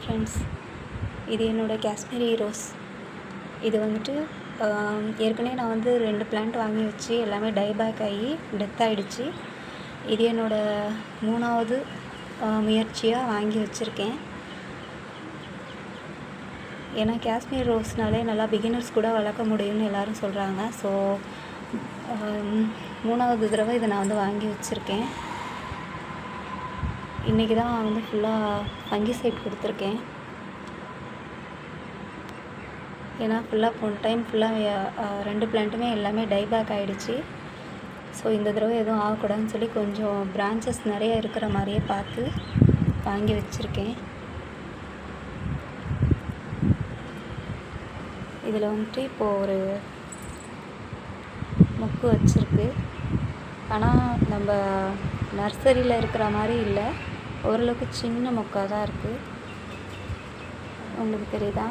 Friends, இது என்னோடய Kashmiri rose. இது வந்துட்டு ஏற்கனவே நான் வந்து 2 பிளான்ட் வாங்கி வச்சு எல்லாமே டைபேக் ஆகி டெத் ஆகிடுச்சு. இது என்னோடய 3வது முயற்சியாக வாங்கி வச்சுருக்கேன். ஏன்னா காஷ்மீர் ரோஸ்னாலே நல்லா பிகினர்ஸ் கூட வளர்க்க முடியும்னு எல்லோரும் சொல்கிறாங்க. ஸோ 3வது தடவை இதை நான் வந்து வாங்கி வச்சுருக்கேன். இன்றைக்கி தான் வந்து ஃபுல்லாக ஃபங்கிசைட் கொடுத்துருக்கேன். ஏன்னா ஃபுல்லாக போன டைம் ஃபுல்லாக 2 பிளான்ட்டுமே எல்லாமே டைபேக் ஆகிடுச்சு. ஸோ இந்த தடவை எதுவும் ஆகக்கூடாதுன்னு சொல்லி கொஞ்சம் பிரான்ச்சஸ் நிறைய இருக்கிற மாதிரியே பார்த்து வாங்கி வச்சுருக்கேன். இதில் வந்துட்டு இப்போது ஒரு மொக்கு வச்சுருக்கு. ஆனால் நம்ம நர்சரியில் இருக்கிற மாதிரி இல்லை, ஓரளவுக்கு சின்ன மொக்காக தான் இருக்குது. உங்களுக்கு தெரியுதா?